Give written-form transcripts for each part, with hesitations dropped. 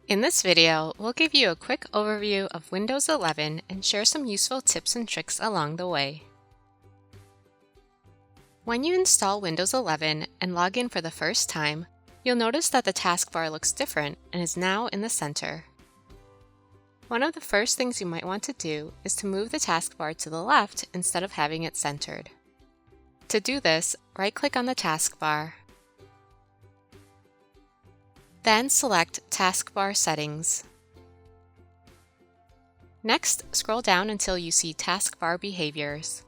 In this video, we'll give you a quick overview of Windows 11 and share some useful tips and tricks along the way. When you install Windows 11 and log in for the first time, you'll notice that the taskbar looks different and is now in the center. One of the first things you might want to do is to move the taskbar to the left instead of having it centered. To do this, right-click on the taskbar. Then select Taskbar Settings. Next, scroll down until you see Taskbar Behaviors.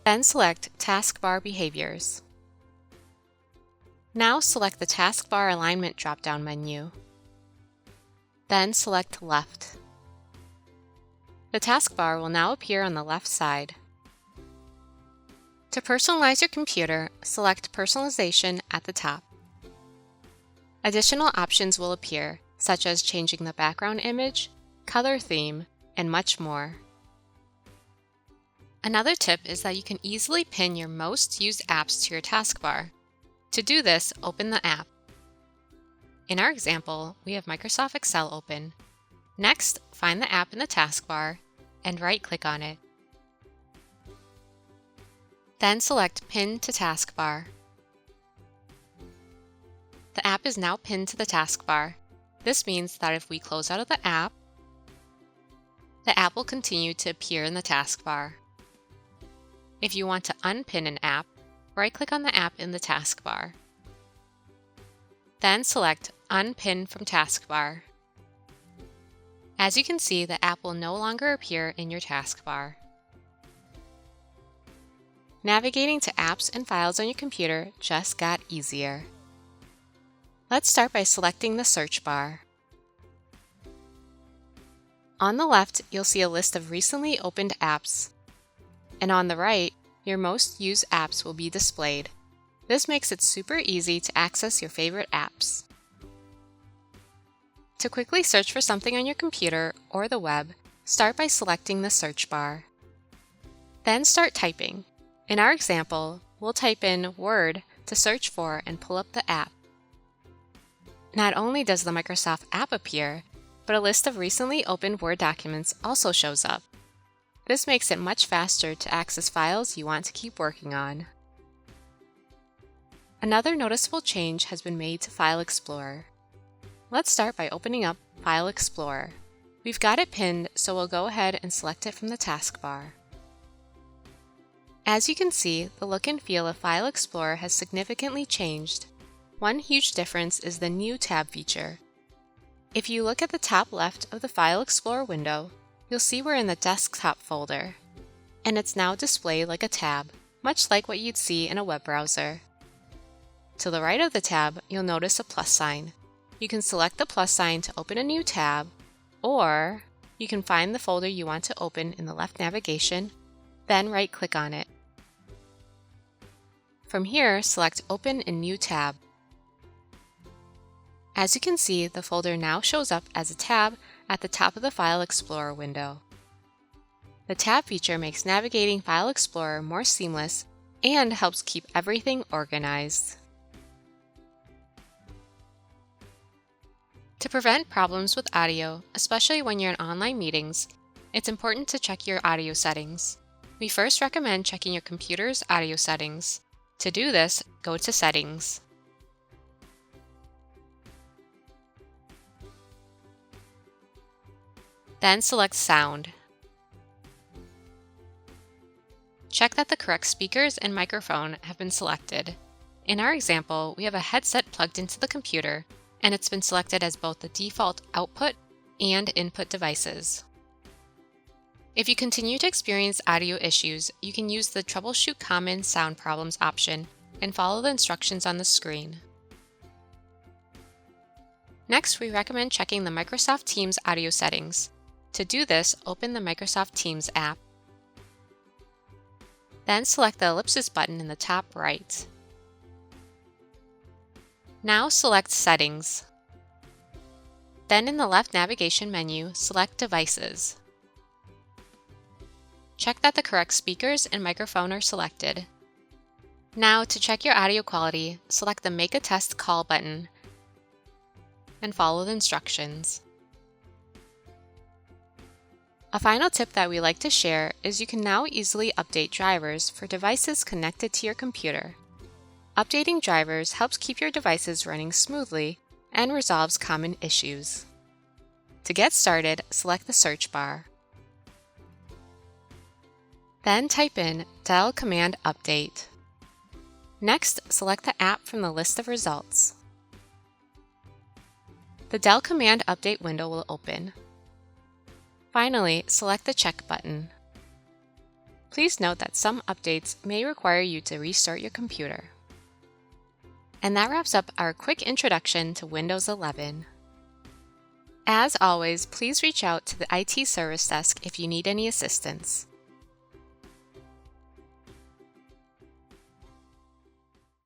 Then select Taskbar Behaviors. Now select the Taskbar Alignment drop-down menu. Then select Left. The taskbar will now appear on the left side. To personalize your computer, select Personalization at the top. Additional options will appear, such as changing the background image, color theme, and much more. Another tip is that you can easily pin your most used apps to your taskbar. To do this, open the app. In our example, we have Microsoft Excel open. Next, find the app in the taskbar and right-click on it. Then select Pin to Taskbar. The app is now pinned to the taskbar. This means that if we close out of the app will continue to appear in the taskbar. If you want to unpin an app, right-click on the app in the taskbar. Then select Unpin from Taskbar. As you can see, the app will no longer appear in your taskbar. Navigating to apps and files on your computer just got easier. Let's start by selecting the search bar. On the left, you'll see a list of recently opened apps, and on the right, your most used apps will be displayed. This makes it super easy to access your favorite apps. To quickly search for something on your computer or the web, start by selecting the search bar. Then start typing. In our example, we'll type in Word to search for and pull up the app. Not only does the Microsoft app appear, but a list of recently opened Word documents also shows up. This makes it much faster to access files you want to keep working on. Another noticeable change has been made to File Explorer. Let's start by opening up File Explorer. We've got it pinned, so we'll go ahead and select it from the taskbar. As you can see, the look and feel of File Explorer has significantly changed. One huge difference is the New tab feature. If you look at the top left of the File Explorer window, you'll see we're in the Desktop folder, and it's now displayed like a tab, much like what you'd see in a web browser. To the right of the tab, you'll notice a plus sign. You can select the plus sign to open a new tab, or you can find the folder you want to open in the left navigation, then right-click on it. From here, select Open in New Tab. As you can see, the folder now shows up as a tab at the top of the File Explorer window. The tab feature makes navigating File Explorer more seamless and helps keep everything organized. To prevent problems with audio, especially when you're in online meetings, it's important to check your audio settings. We first recommend checking your computer's audio settings. To do this, go to Settings. Then select Sound. Check that the correct speakers and microphone have been selected. In our example, we have a headset plugged into the computer, and it's been selected as both the default output and input devices. If you continue to experience audio issues, you can use the Troubleshoot Common Sound Problems option and follow the instructions on the screen. Next, we recommend checking the Microsoft Teams audio settings. To do this, open the Microsoft Teams app. Then select the ellipsis button in the top right. Now select Settings. Then in the left navigation menu, select Devices. Check that the correct speakers and microphone are selected. Now, to check your audio quality, select the Make a Test Call button. and follow the instructions. A final tip that we like to share is you can now easily update drivers for devices connected to your computer. Updating drivers helps keep your devices running smoothly and resolves common issues. To get started, select the search bar. Then type in Dell Command Update. Next, select the app from the list of results. The Dell Command Update window will open. Finally, select the check button. Please note that some updates may require you to restart your computer. And that wraps up our quick introduction to Windows 11. As always, please reach out to the IT Service Desk if you need any assistance.